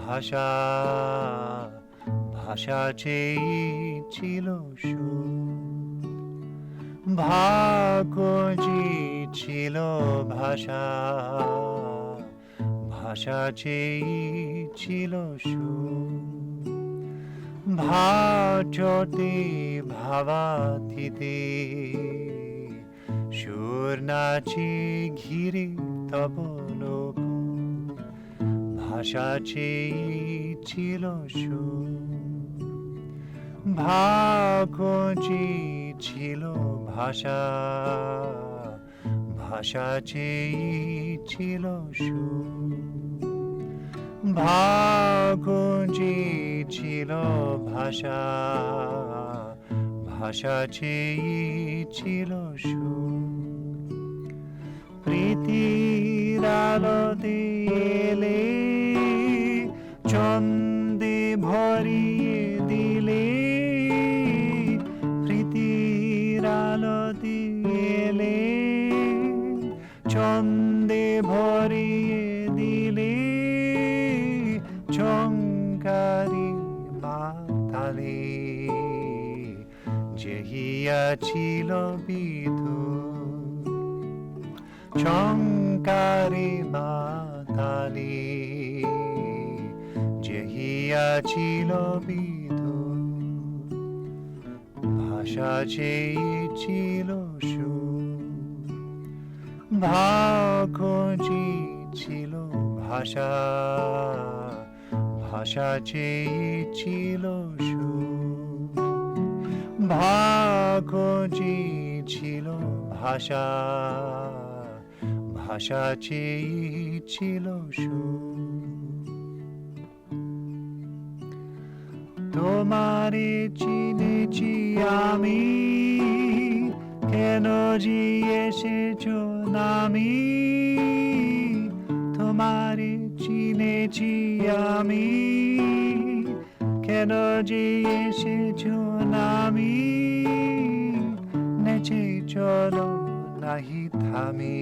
ভাষা ভাষা চেয়ে ছিল সুর ভাগ্যজি ছিল ভাষা ভাষা চেয়ে ছিল সুর ভাচতে ভাবাতীতে সুর নাচে ঘিরে তব নূপুর ভাষা চেয়ে ছিল সুর ভাগ্যজি ছিল ভাষা ভাষা চেয়ে ছিল সুর ভাগ্যজি ছিল ভাষা ভাষা চেয়ে ছিল সুর প্রীতির আলোতে এলে ছন্দে ভরিয়ে দিলে প্রীতির আলোতে এলে ছন্দে ভরিয়ে দিলে ঝংকারে মাতালে যে হিয়া ছিল বিধুর ঝংকারে মাতালে যে হিয়া ছিল বিধুর ভাষা চেয়েছিল সুর ভাগ্যজি ছিল ভাষা ভাষা চেয়েছিল সুর ভাগ্যজি ছিল ভাষা ভাষা চেয়েছিল সুর তোমারে চিনেছি আমি কেন জি এসেছো নামি তোমারে চিনেছি আমি কেন যে এসেছো নামি নেচে চলো নাহি থামি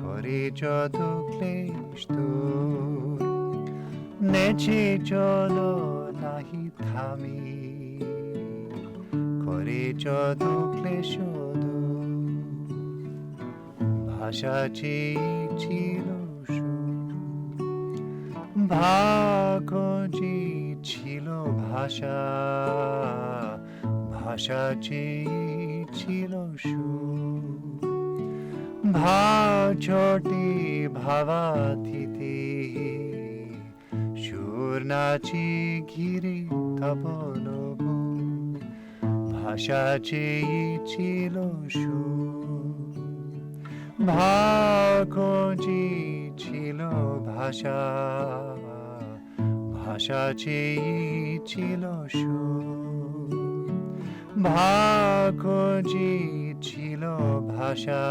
করে যত ক্লেশ দূর নেচে চলো নাহি থামি করে যত ক্লেশ দূর ভাষা চেয়েছিল সুর ভাগ্যজি ছিল ভাষা ভাষা চেয়েছিল সুর ভাচতে ভাবাতীতে সুর নাচে ঘিরে তব নূপুর ভাষা চেয়েছিল সুর ভাগ্যজি ছিল ভাষা ভাষা চেয়েছিল সুর ভাগ্যজি ছিল ভাষা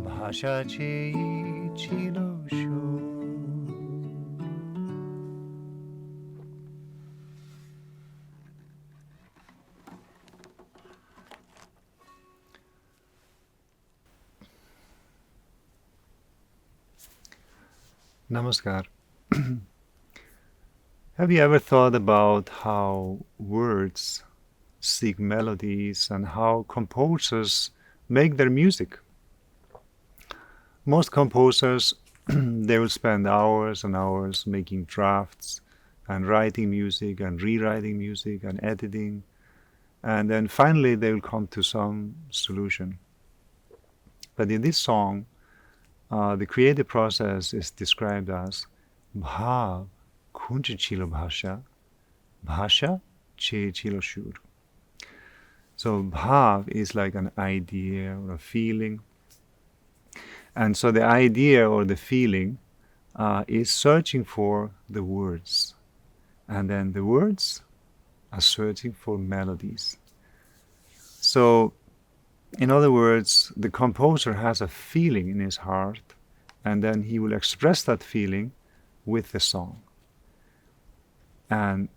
ভাষা চেয়েছিল সুর Namaskar. Have you ever thought about how words seek melodies and how composers make their music? Most composers, they will spend hours and hours making drafts and writing music and rewriting music and editing, and then finally they will come to some solution. But in this song, the creative process is described as BHÁV KUINJECHILA BHÁSÁ BHÁSÁ CHILO SUR. So BHÁV is like an idea or a feeling. And so the idea or the feeling is searching for the words. And then the words are searching for melodies. So in other words, the composer has a feeling in his heart, and then he will express that feeling with the song. And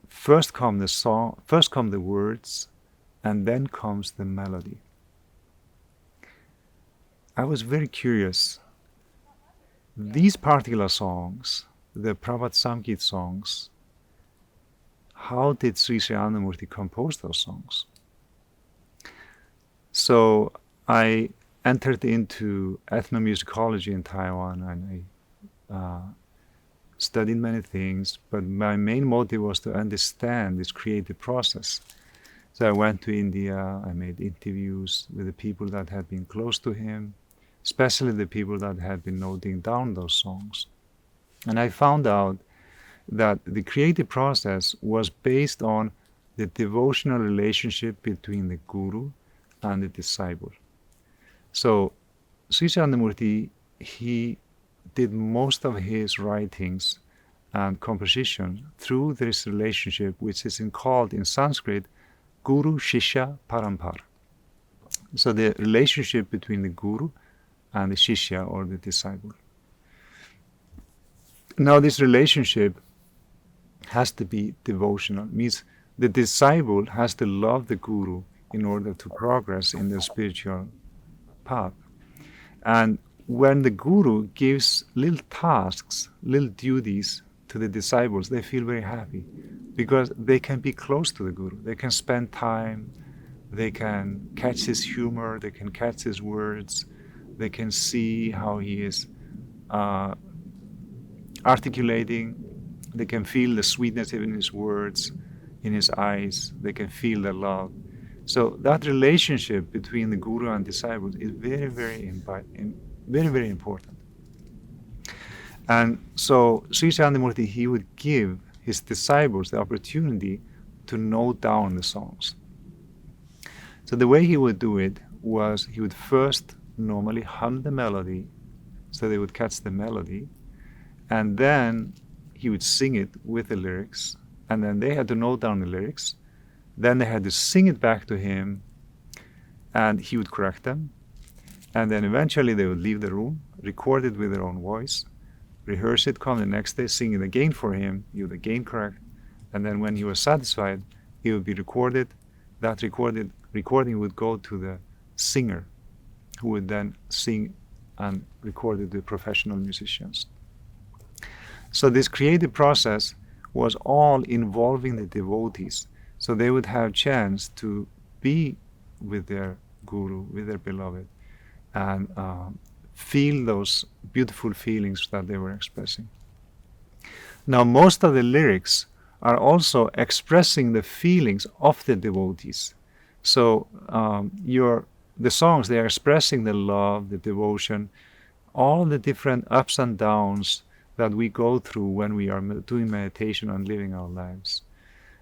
first come the words, and then comes the melody. I was very curious these particular songs, the Prabhat Samgita songs, how did Sri Sri Anandamurti compose those songs? So I entered into ethnomusicology in Taiwan, and I studied many things, but my main motive was to understand this creative process. So I went to India, I made interviews with the people that had been close to him, especially the people that had been noting down those songs. And I found out that the creative process was based on the devotional relationship between the guru and the disciple. So Sri Anandamurti, he did most of his writings and composition through this relationship, which is called in Sanskrit Guru Shishya Parampara. So the relationship between the guru and the shishya, or the disciple. Now this relationship has to be devotional, means the disciple has to love the guru in order to progress in the spiritual path. And when the guru gives little tasks, little duties to the disciples, they feel very happy because they can be close to the guru. They can spend time, they can catch his humor, they can catch his words, they can see how he is articulating, they can feel the sweetness in his words, in his eyes, they can feel the love. So that relationship between the guru and disciples is very, very important. And so Sri Anandamurti, he would give his disciples the opportunity to note down the songs. So the way he would do it was he would first normally hum the melody, so they would catch the melody, and then he would sing it with the lyrics, and then they had to note down the lyrics. Then they had to sing it back to him, and he would correct them. And then eventually they would leave the room, record it with their own voice, rehearse it, come the next day, sing it again for him, he would again correct. And then when he was satisfied, it would be recorded. That recording would go to the singer, who would then sing and record it with professional musicians. So this creative process was all involving the devotees. So they would have chance to be with their guru, with their beloved, and feel those beautiful feelings that they were expressing. Now, most of the lyrics are also expressing the feelings of the devotees. So the songs, they are expressing the love, the devotion, all the different ups and downs that we go through when we are doing meditation and living our lives.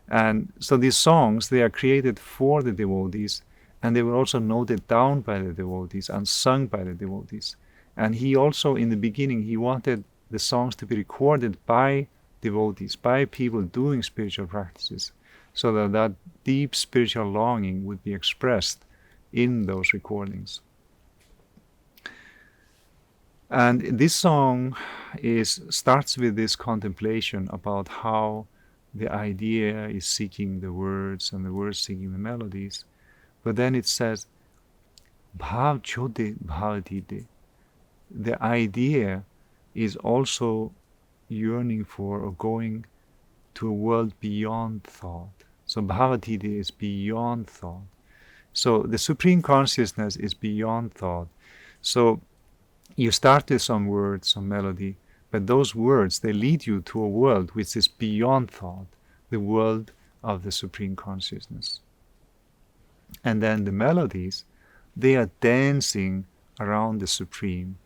And so these songs, they are created for the devotees, and they were also noted down by the devotees and sung by the devotees. And he also, in the beginning, he wanted the songs to be recorded by devotees, by people doing spiritual practices, so that that deep spiritual longing would be expressed in those recordings. And this song starts with this contemplation about how the idea is seeking the words and the words seeking the melodies. But then it says, Bhav chote bhavatite. The idea is also yearning for or going to a world beyond thought. So bhavatite is beyond thought. So the Supreme Consciousness is beyond thought. So you start with some words, some melody, but those words, they lead you to a world which is beyond thought, the world of the Supreme Consciousness. And then the melodies, they are dancing around the Supreme,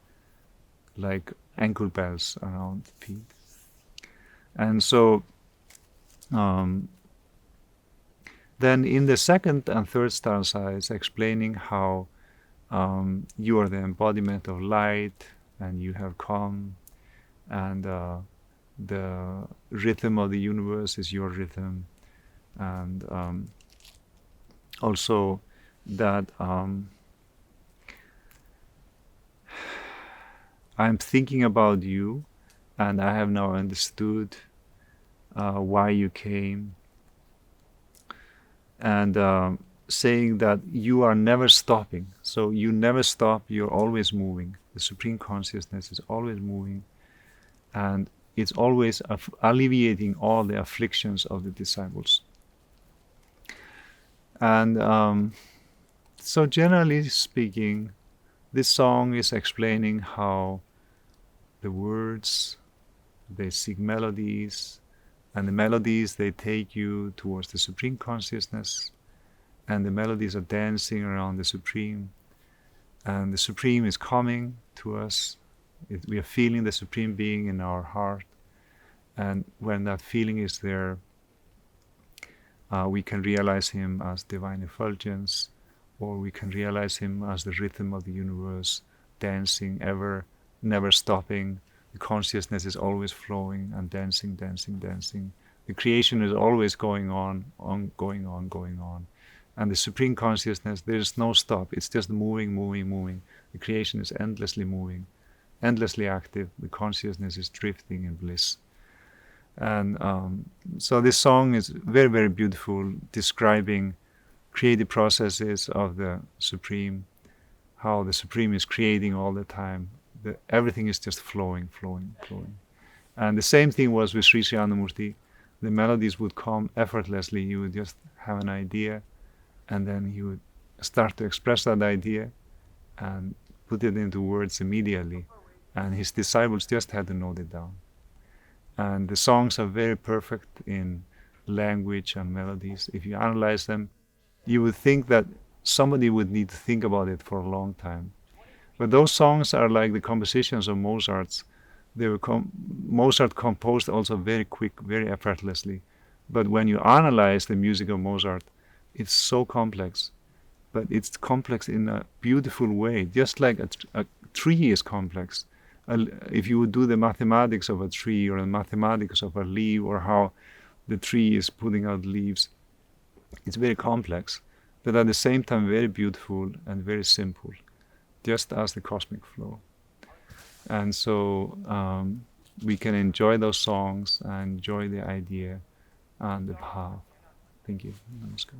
like ankle bells around feet. And so then in the second and third stanza, it's explaining how you are the embodiment of light, and you have come, and the rhythm of the universe is your rhythm, and also that I'm thinking about you, and I have now understood why you came, and saying that you are never stopping. So you never stop, you're always moving. The Supreme Consciousness is always moving, and it's always alleviating all the afflictions of the disciples. And so generally speaking, this song is explaining how the words, they seek melodies, and the melodies, they take you towards the Supreme Consciousness, and the melodies are dancing around the Supreme, and the Supreme is coming to us. We are feeling the Supreme Being in our heart, and when that feeling is there, we can realize Him as divine effulgence, or we can realize Him as the rhythm of the universe, dancing ever, never stopping. The consciousness is always flowing and dancing, dancing, dancing. The creation is always going on, going on, going on. And the Supreme Consciousness, there is no stop. It's just moving, moving, moving. The creation is endlessly moving, endlessly active. The consciousness is drifting in bliss. And so this song is very, very beautiful, describing creative processes of the Supreme, how the Supreme is creating all the time. Everything is just flowing, flowing, flowing. And the same thing was with Sri Sri Anandamurti. The melodies would come effortlessly. You would just have an idea, and then he would start to express that idea and put it into words immediately. And his disciples just had to note it down. And the songs are very perfect in language and melodies. If you analyze them, you would think that somebody would need to think about it for a long time. But those songs are like the compositions of Mozart's. Mozart composed also very quick, very effortlessly. But when you analyze the music of Mozart, it's so complex. But it's complex in a beautiful way, just like a tree is complex. If you would do the mathematics of a tree, or the mathematics of a leaf, or how the tree is putting out leaves, it's very complex, but at the same time very beautiful and very simple, just as the cosmic flow. And so we can enjoy those songs and enjoy the idea and the bhāv. Thank you. Namaskar.